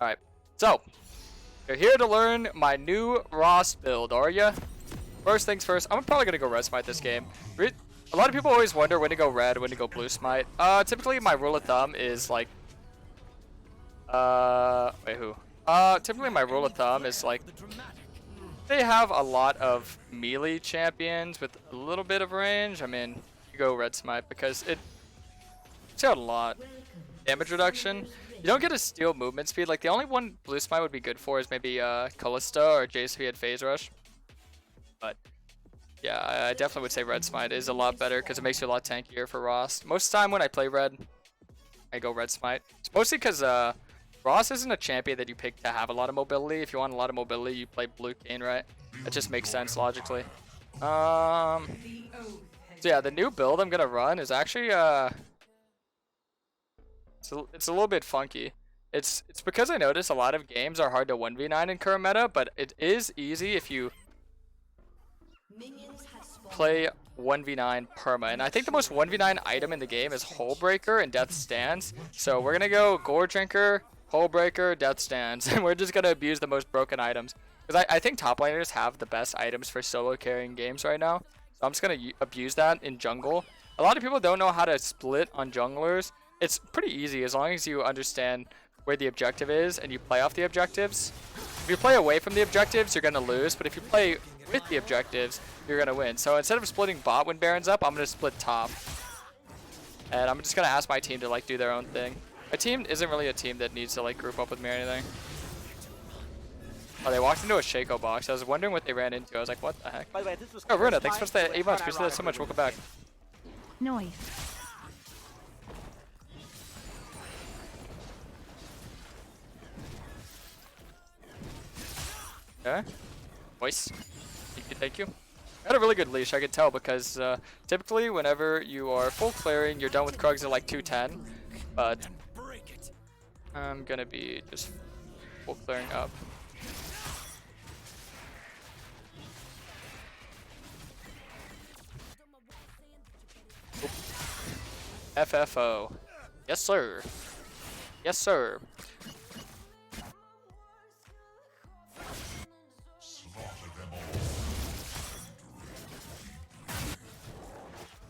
Alright, so you're here to learn my new RHAAST build, are ya? First things first, I'm probably gonna go red smite this game. A lot of people always wonder when to go red, when to go blue smite. Typically my rule of thumb is like, typically my rule of thumb is like, they have a lot of melee champions with a little bit of range. I mean, you go red smite because it's got a lot. Damage reduction. You don't get a steal movement speed. Like the only one blue smite would be good for is maybe Callista or JSV at phase rush. But yeah, I definitely would say red smite is a lot better because it makes you a lot tankier for RHAAST. Most of the time when I play red, I go red smite. It's mostly because RHAAST isn't a champion that you pick to have a lot of mobility. If you want a lot of mobility, you play blue Kayn, right? That just makes sense logically. So yeah, the new build I'm gonna run is actually it's a little bit funky. It's because I notice a lot of games are hard to 1v9 in current meta, but it is easy if you play 1v9 perma. And I think the most 1v9 item in the game is Hole Breaker and Death Stands. So we're gonna go Gore Drinker, Hole Breaker, Death Stands, and we're just gonna abuse the most broken items. Because I think top laners have the best items for solo carrying games right now. So I'm just gonna abuse that in jungle. A lot of people don't know how to split on junglers. It's pretty easy as long as you understand where the objective is and you play off the objectives. If you play away from the objectives, you're gonna lose, but if you play with the objectives, you're gonna win. So instead of splitting bot when Baron's up, I'm gonna split top. And I'm just gonna ask my team to like do their own thing. My team isn't really a team that needs to like group up with me or anything. Oh, they walked into a Shaco box. I was wondering what they ran into. I was like, what the heck? By the way, this was Oh, Runa, thanks for the 8 months. Appreciate that so much. Welcome back. Noise. Okay. Voice. Thank you, thank you. I had a really good leash, I could tell, because typically whenever you are full clearing, you're done with Krugs at like 210. But I'm gonna be just full clearing up. Oop. FFO. Yes, sir. Yes, sir.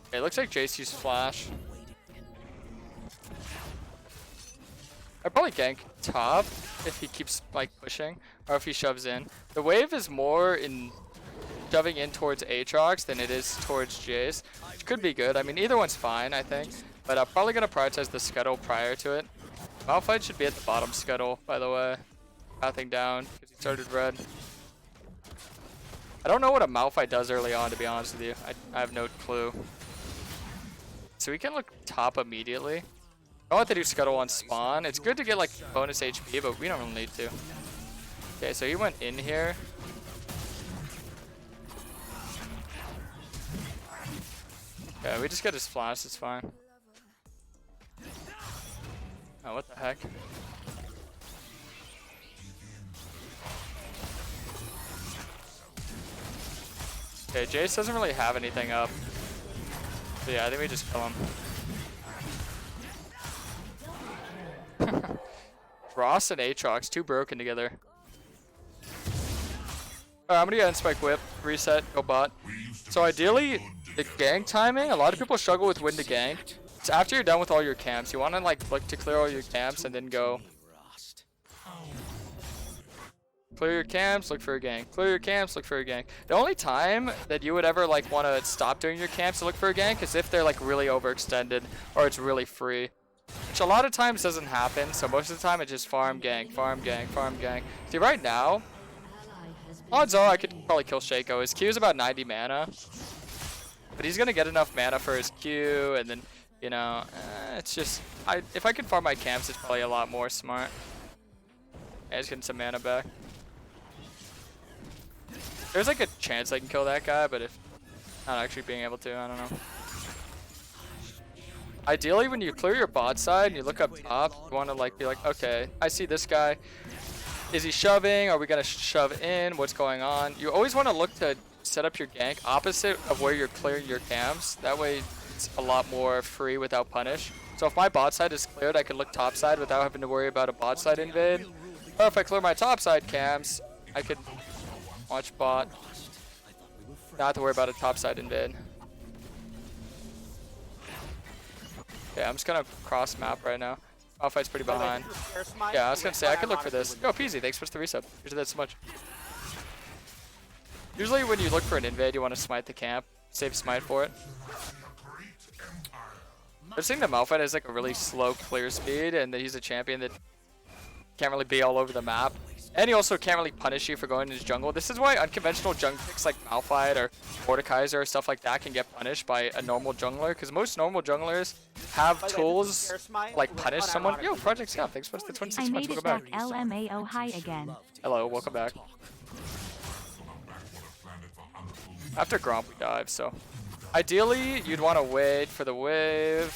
Okay, it looks like JC's flash. I'd probably gank top if he keeps like pushing, or if he shoves in. The wave is more in shoving in towards Aatrox than it is towards Jace, which could be good. I mean, either one's fine, I think. But I'm probably gonna prioritize the scuttle prior to it. Malphite should be at the bottom scuttle, by the way. Pathing down, because he started red. I don't know what a Malphite does early on, to be honest with you. I have no clue. So we can look top immediately. I don't want to do scuttle on spawn. It's good to get like bonus HP, but we don't really need to. Okay, so he went in here. Okay, we just get his flash, it's fine. Oh, what the heck? Okay, Jace doesn't really have anything up. So yeah, I think we just kill him. RHAAST and Aatrox, too broken together. Alright, I'm gonna get in Spike Whip, reset, go bot. So ideally, the gank timing, a lot of people struggle with when to gank. It's after you're done with all your camps. You wanna like look to clear all your camps and then go. Clear your camps, look for a gank. Clear your camps, look for a gank. The only time that you would ever like want to stop doing your camps to look for a gank is if they're like really overextended or it's really free. Which a lot of times doesn't happen, so most of the time it's just farm gank, farm gank, farm gank. See, right now, odds are I could probably kill Shaco. His Q is about 90 mana. But he's going to get enough mana for his Q, and then, you know, it's just, if I could farm my camps, it's probably a lot more smart. Yeah, he's getting some mana back. There's like a chance I can kill that guy, but if not actually being able to, I don't know. Ideally, when you clear your bot side and you look up top, you want to like be like, okay, I see this guy. Is he shoving? Are we gonna shove in? What's going on? You always want to look to set up your gank opposite of where you're clearing your camps. That way, it's a lot more free without punish. So if my bot side is cleared, I can look top side without having to worry about a bot side invade. Or if I clear my top side camps, I could watch bot. Not have to worry about a top side invade. Okay, I'm just gonna cross map right now. Malphite's pretty behind. Yeah, I was gonna say I could look for this. Yo, peasy, thanks for the resub. Appreciate that so much. Usually when you look for an invade, you want to smite the camp. Save smite for it. I'm seeing that Malphite has like a really slow clear speed, and that he's a champion that can't really be all over the map. And he also can't really punish you for going into his jungle. This is why unconventional jungle picks like Malphite or Mordekaiser or stuff like that can get punished by a normal jungler. Because most normal junglers have tools like punish someone. Yo, Project Scout, thanks for the 26 months. Welcome back. LMAO hi again. Hello, welcome back. After Gromp we dive, so ideally you'd want to wait for the wave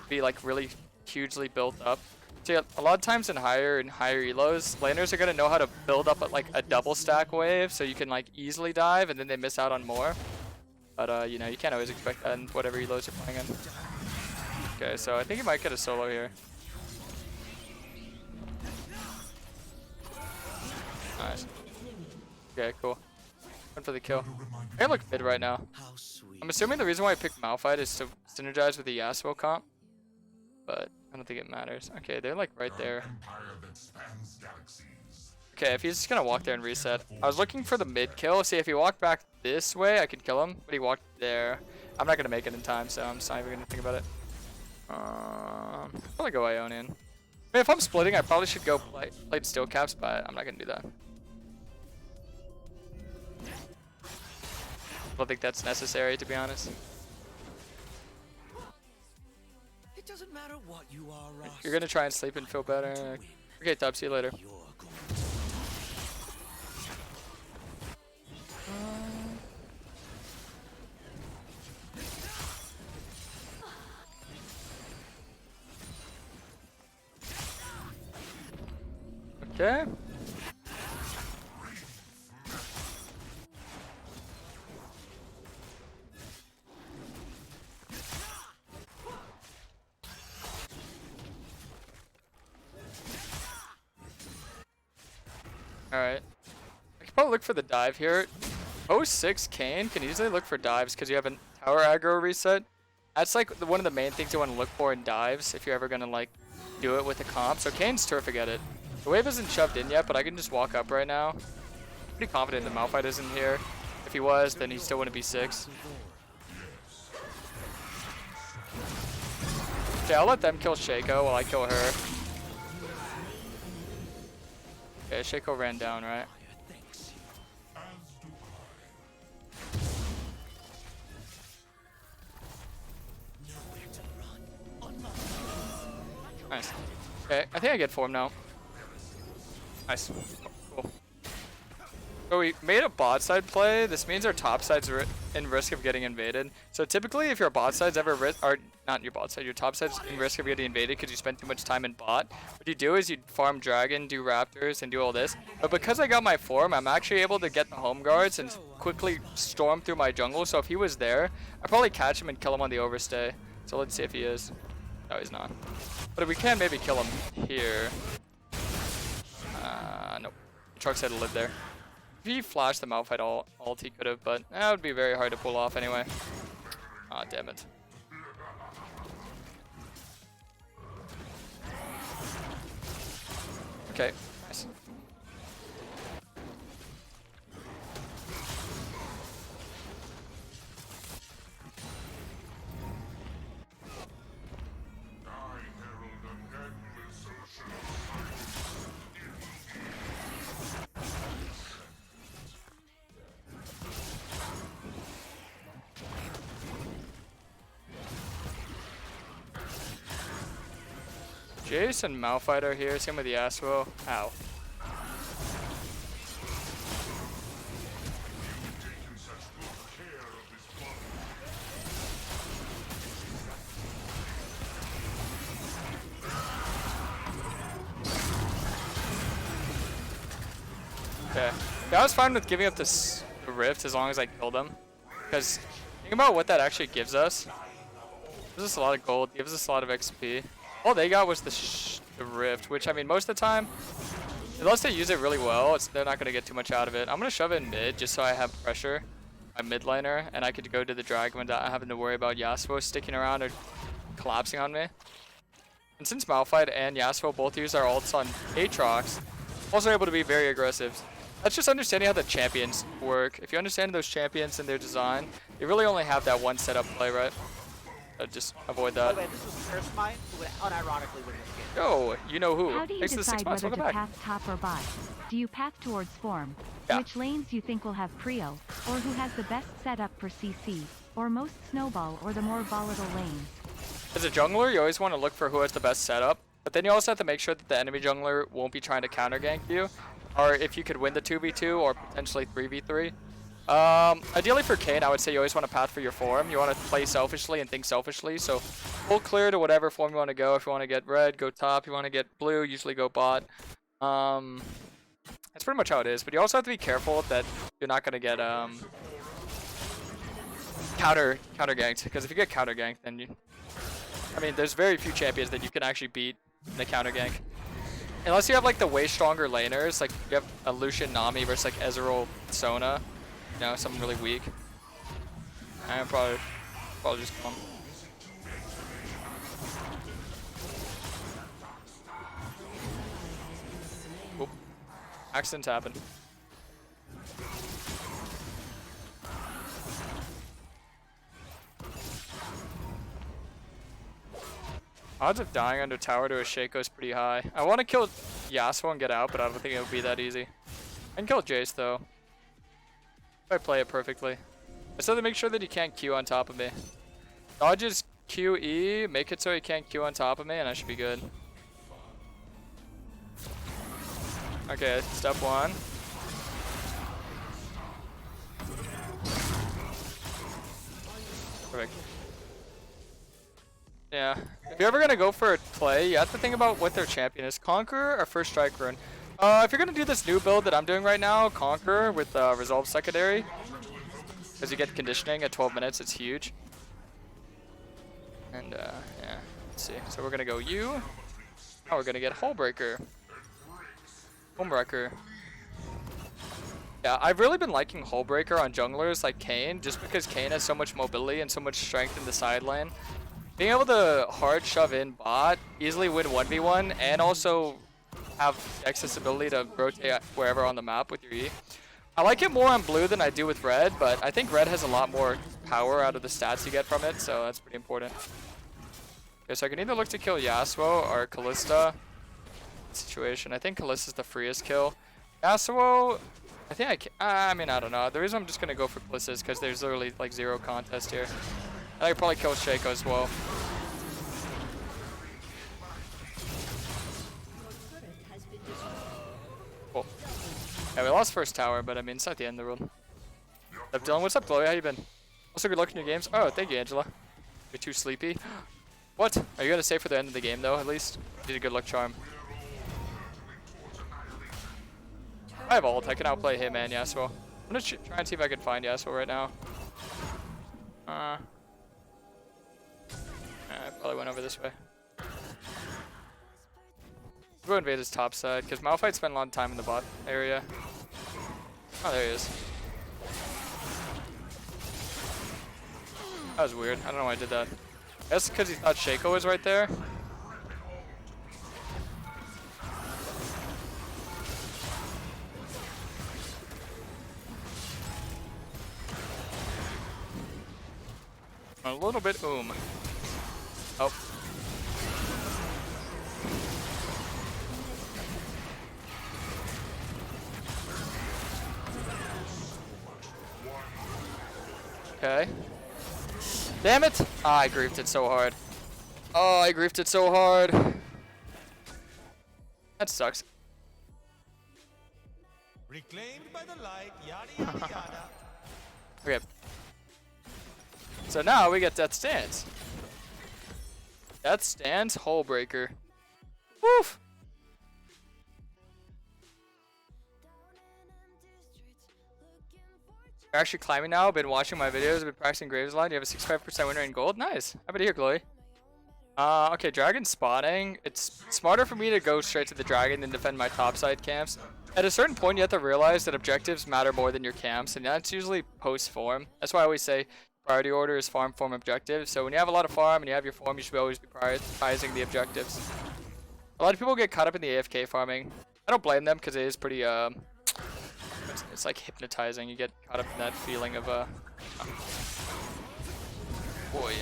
to be like really hugely built up. See, a lot of times in higher elos, laners are gonna know how to build up like a double stack wave, so you can like easily dive, and then they miss out on more. But you know, you can't always expect that in whatever elos you're playing in. Okay, so I think you might get a solo here. Nice. Okay, cool. Went for the kill. I look mid right now. I'm assuming the reason why I picked Malphite is to synergize with the Yasuo comp, but I don't think it matters. Okay, they're like right there. Okay, if he's just gonna walk there and reset. I was looking for the mid kill. See, if he walked back this way, I could kill him, but he walked there. I'm not gonna make it in time, so I'm just not even gonna think about it. Probably go Ionian. I mean, if I'm splitting, I probably should go play steel caps, but I'm not gonna do that. I don't think that's necessary, to be honest. It doesn't matter what you are, RHAAST. You're gonna try and sleep and feel better. Okay, Top, see you later. Okay. Alright. I can probably look for the dive here. 06 Kayn can easily look for dives because you have a tower aggro reset. That's like one of the main things you want to look for in dives if you're ever going to like do it with a comp. So Kayn's terrific at it. The wave isn't shoved in yet, but I can just walk up right now. Pretty confident the Malphite isn't here. If he was, then he still wouldn't be 6. Okay, I'll let them kill Shaco while I kill her. Okay, Shaco ran down, right? Nice. Okay, I think I get form now. Nice. Cool. So we made a bot side play. This means our top side's in risk of getting invaded. So typically if your bot side's ever or not your bot side, your top side's in risk of getting invaded because you spend too much time in bot. What you do is you farm dragon, do raptors, and do all this. But because I got my form, I'm actually able to get the home guards and quickly storm through my jungle. So if he was there, I'd probably catch him and kill him on the overstay. So let's see if he is. No, he's not. But we can maybe kill him here. Nope. Trucks had to live there. If he flashed the Malphite ult, he could have, but that would be very hard to pull off anyway. Ah, damn it. Okay, nice. Jace and Malphite are here, same with the Yasuo. Ow. Okay. Yeah, I was fine with giving up this rift as long as I killed him. Because think about what that actually gives us. It gives us a lot of gold, gives us a lot of XP. All they got was the rift, which I mean most of the time Unless they use it really well, they're not going to get too much out of it. I'm going to shove it in mid just so I have pressure. My mid laner, and I could go to the dragon without having to worry about Yasuo sticking around or collapsing on me. And since Malphite and Yasuo both use our ults on Aatrox, I'm also able to be very aggressive. That's just understanding how the champions work. If you understand those champions and their design, you really only have that one setup play, right? So just avoid that. By the way, this was Karasmai who would unironically win this game. Yo, you know who. How do you Thanks for the 6 decide months. whether Welcome to back. path top or bot? Do you path towards form? Yeah. Which lanes you think will have prio? Or who has the best setup for CC? Or most snowball or the more volatile lanes? As a jungler, you always want to look for who has the best setup. But then you also have to make sure that the enemy jungler won't be trying to counter gank you. Or if you could win the 2v2 or potentially 3v3. Ideally for Kayn, I would say you always want to path for your form. You want to play selfishly and think selfishly. So full clear to whatever form you want to go. If you want to get red, go top. If you want to get blue, usually go bot. That's pretty much how it is. But you also have to be careful that you're not going to get counter ganked. Because if you get counter ganked, then you... I mean, there's very few champions that you can actually beat in a counter gank. Unless you have like the way stronger laners, like you have a Lucian Nami versus like Ezreal Sona, you know, something really weak. I'm probably just come. Oop. Accidents happen. Odds of dying under tower to a Shaco is pretty high. I want to kill Yasuo and get out, but I don't think it would be that easy. I can kill Jace though. If I play it perfectly. I just have to make sure that he can't Q on top of me. Dodges QE, make it so he can't Q on top of me, and I should be good. Okay, step one. Perfect. Yeah. If you're ever going to go for a play, you have to think about what their champion is. Conqueror or First Strike Rune? If you're going to do this new build that I'm doing right now, Conqueror with Resolve Secondary. Because you get conditioning at 12 minutes, it's huge. And, yeah. Let's see. So we're going to go you. Now we're going to get Hullbreaker. Homewrecker. Yeah, I've really been liking Hullbreaker on junglers like Kayn, just because Kayn has so much mobility and so much strength in the side lane. Being able to hard shove in bot, easily win 1v1, and also have accessibility to rotate wherever on the map with your E. I like it more on blue than I do with red, but I think red has a lot more power out of the stats you get from it, so that's pretty important. Okay, so I can either look to kill Yasuo or Kalista. Situation. I think Kalista's the freest kill. Yasuo, I think I can, I mean, I don't know. The reason I'm just going to go for Kalista is because there's literally like zero contest here. I could probably kill Shaco as well. Cool. Yeah, we lost first tower, but I mean, it's not the end of the world. What's up, Dylan? What's up, Chloe? How you been? Also, good luck in your games. Oh, thank you, Angela. You're too sleepy. What? Are you going to stay for the end of the game, though, at least? Need a good luck charm. I have ult. I can outplay him and Yasuo. I'm going to try and see if I can find Yasuo right now. I probably went over this way. We'll go invade his top side, because Malphite spent a lot of time in the bot area. Oh, there he is. That was weird. I don't know why I did that. That's because he thought Shaco was right there. A little bit Oh. Okay. Damn it! Ah, I griefed it so hard. Oh, I griefed it so hard. That sucks. Reclaimed by the light, yada yada yada. Okay. So now we get Death Stance. Death Stance, Hullbreaker. Woof! You're actually climbing now. Been watching my videos. Been practicing Graves a lot. You have a 65% win rate in gold. Nice. Happy to hear, Chloe. Okay, dragon spawning. It's smarter for me to go straight to the dragon than defend my topside camps. At a certain point, you have to realize that objectives matter more than your camps, and that's usually post-form. That's why I always say priority order is farm, form, objective. So when you have a lot of farm and you have your form, you should always be prioritizing the objectives. A lot of people get caught up in the AFK farming. I don't blame them because it is pretty, it's like hypnotizing. You get caught up in that feeling of, boy.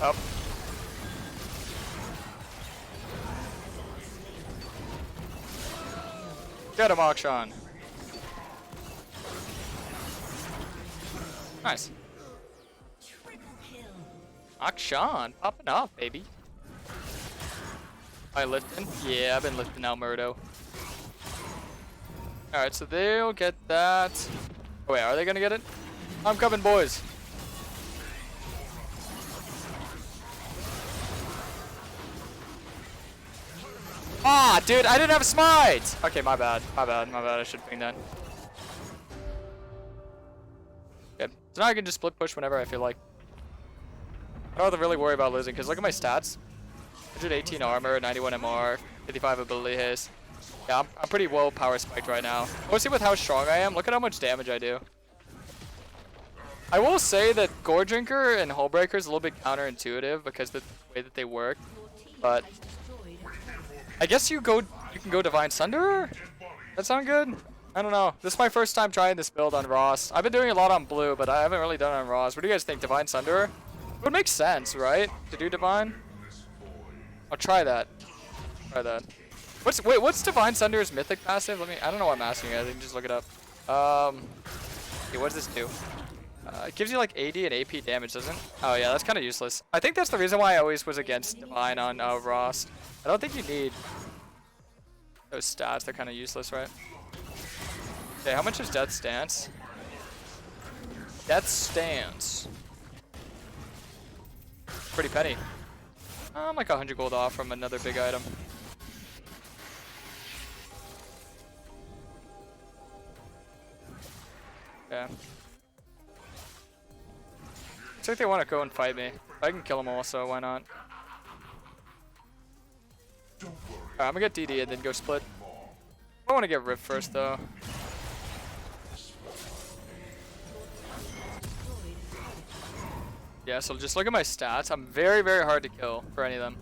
Up. Get him, Akshan. Nice. Akshan, popping off, baby. Am I lifting? Yeah, I've been lifting out Murdo. Alright, so they'll get that. Oh, wait, are they gonna get it? I'm coming, boys. Ah, dude, I didn't have smite! Okay, my bad. I should ping that. Okay, so now I can just split push whenever I feel like. I don't have to really worry about losing, because look at my stats. 118 armor, 91 MR, 55 ability haste. Yeah, I'm pretty well power spiked right now. Mostly with how strong I am, look at how much damage I do. I will say that Gore Drinker and Hull Breaker is a little bit counterintuitive because of the way that they work, but I guess you can go Divine Sunderer? That sound good? I don't know. This is my first time trying this build on RHAAST. I've been doing a lot on blue, but I haven't really done it on RHAAST. What do you guys think? Divine Sunderer? It would make sense, right? To do Divine? I'll try that. Try that. What's Divine Sunderer's mythic passive? I don't know why I'm asking you guys. I can just look it up. Okay, what does this do? It gives you like AD and AP damage, doesn't it? Oh yeah, that's kind of useless. I think that's the reason why I always was against Divine on RHAAST. I don't think you need those stats. They're kind of useless, right? Okay, how much is Death Stance? Death Stance. Pretty penny. I'm like 100 gold off from another big item. Yeah. Looks like they want to go and fight me. I can kill them also, why not? Alright, I'm gonna get DD and then go split. I want to get Rift first though. Yeah, so just look at my stats. I'm very, very hard to kill for any of them.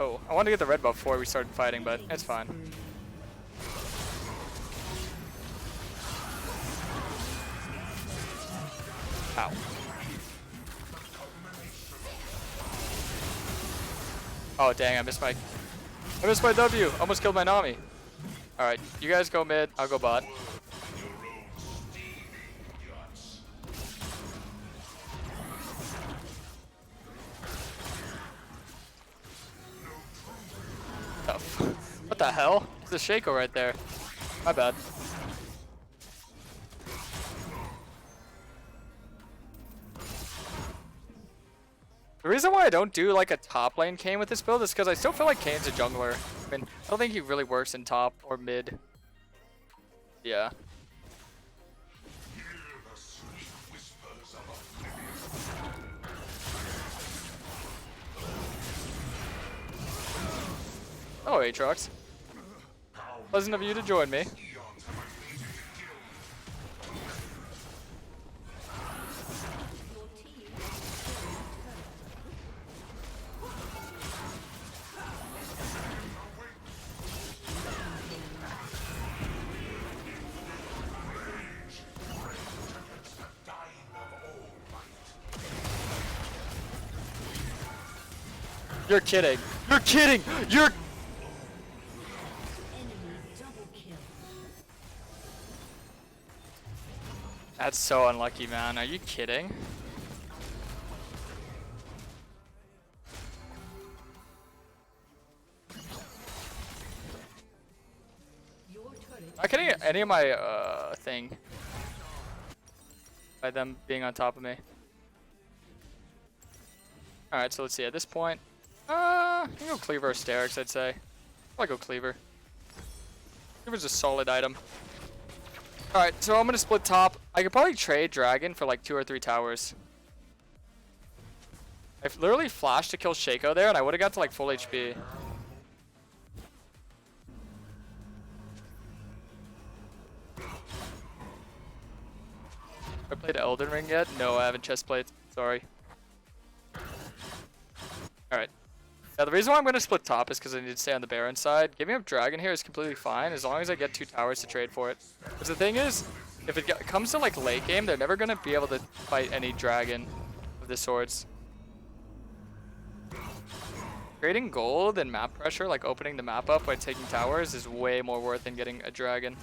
Oh, I wanted to get the red buff before we started fighting, but it's fine. Ow. Oh dang, I missed my W. Almost killed my Nami. Alright, you guys go mid, I'll go bot. What the hell? There's a Shaco right there. My bad. The reason why I don't do like a top lane Kayn with this build is because I still feel like Kayn's a jungler. I mean, I don't think he really works in top or mid. Yeah. Oh, Aatrox. Pleasant of you to join me. You're kidding. You're kidding. You're... That's so unlucky, man. Are you kidding? any of my thing by them being on top of me. Alright, so let's see. At this point, I can go Cleaver or Sterix, I'd say. I'll go Cleaver. Cleaver's a solid item. Alright, so I'm gonna split top. I could probably trade Dragon for like 2 or 3 towers. I've literally flashed to kill Shaco there, and I would have got to like full HP. I played Elden Ring yet? No, I haven't chest played. Sorry. Alright. Now the reason why I'm going to split top is because I need to stay on the Baron side. Giving up Dragon here is completely fine as long as I get 2 towers to trade for it. Because the thing is, if it comes to like late game, they're never going to be able to fight any Dragon with the swords. Trading gold and map pressure, like opening the map up by taking towers, is way more worth than getting a Dragon.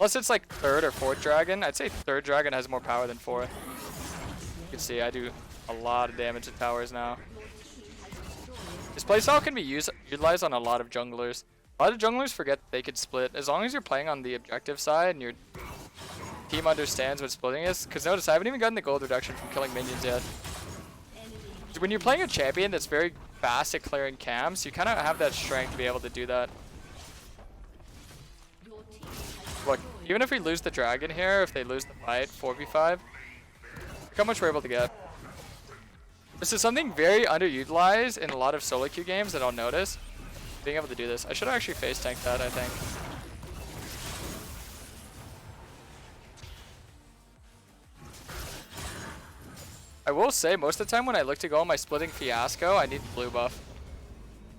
Unless it's like 3rd or 4th Dragon. I'd say 3rd Dragon has more power than 4th. You can see I do a lot of damage to towers now. This playstyle can be utilized on a lot of junglers. A lot of junglers forget that they could split. As long as you're playing on the objective side and your team understands what splitting is. Because notice, I haven't even gotten the gold reduction from killing minions yet. When you're playing a champion that's very fast at clearing camps, you kind of have that strength to be able to do that. Look, even if we lose the Dragon here, if they lose the fight, 4v5, look how much we're able to get. This is something very underutilized in a lot of solo queue games that I'll notice. Being able to do this. I should have actually face tanked that, I think. I will say, most of the time when I look to go on my splitting fiasco, I need blue buff.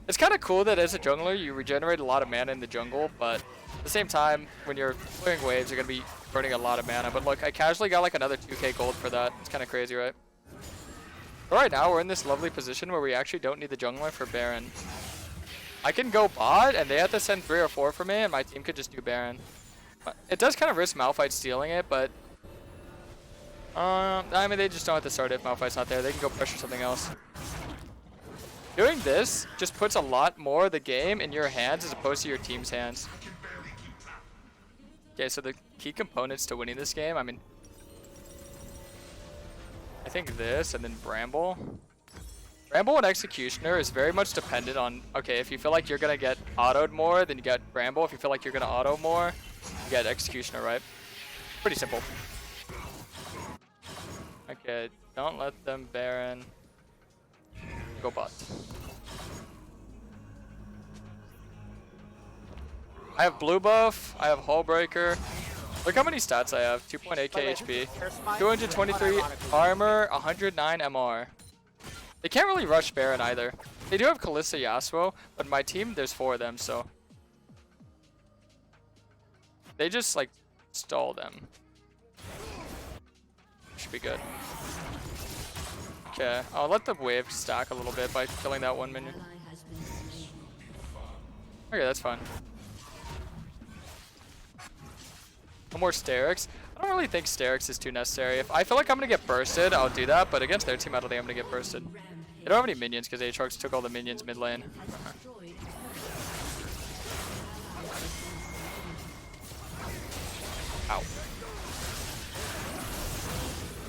It's kind of cool that as a jungler, you regenerate a lot of mana in the jungle, but at the same time, when you're clearing waves, you're going to be burning a lot of mana. But look, I casually got like another 2k gold for that. It's kind of crazy, right? But right now, we're in this lovely position where we actually don't need the jungler for Baron. I can go bot, and they have to send 3 or 4 for me, and my team could just do Baron. It does kind of risk Malphite stealing it, but I mean, they just don't have to start it if Malphite's not there. They can go pressure something else. Doing this just puts a lot more of the game in your hands as opposed to your team's hands. Okay, so the key components to winning this game, I mean, I think this and then Bramble. Bramble and Executioner is very much dependent on, okay, if you feel like you're going to get autoed more, then you get Bramble. If you feel like you're going to auto more, you get Executioner, right? Pretty simple. Okay, don't let them Baron. Go bot. I have blue buff, I have hull breaker. Look how many stats I have. 2.8k HP, 223 armor, 109 MR. They can't really rush Baron either. They do have Kalista Yasuo, but my team, there's 4 of them, so they just like stall them. Should be good. Okay, I'll let the wave stack a little bit by killing that 1 minion. Okay, that's fine. No more Sterix. I don't really think Sterix is too necessary. If I feel like I'm gonna get bursted, I'll do that, but against their team, I don't think I'm gonna get bursted. They don't have any minions because Aatrox took all the minions mid lane. Ow.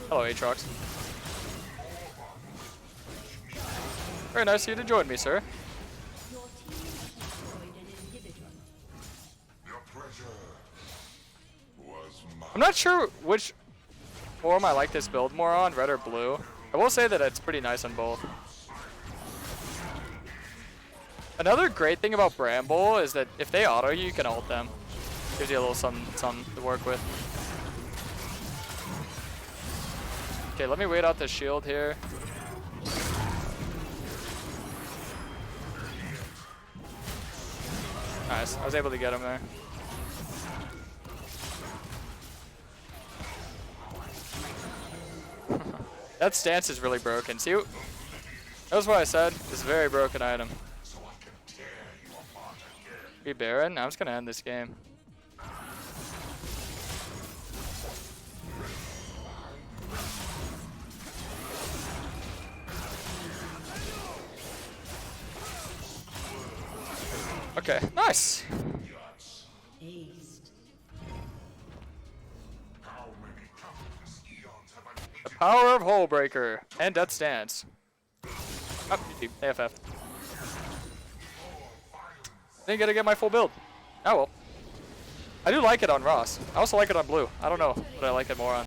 Hello, Aatrox. Very nice of you to join me, sir. I'm not sure which form I like this build more on, red or blue. I will say that it's pretty nice on both. Another great thing about Bramble is that if they auto you, you can ult them. Gives you a little something to work with. Okay, let me wait out the shield here. Nice, I was able to get him there. That stance is really broken. See, that's what I said. It's a very broken item. Be Baron. I'm just gonna end this game. Okay, nice. Power of Hole Breaker and Death Stance. Oh, GG. AFF. Didn't get to get my full build. Oh well. I do like it on RHAAST. I also like it on blue. I don't know, but I like it more on.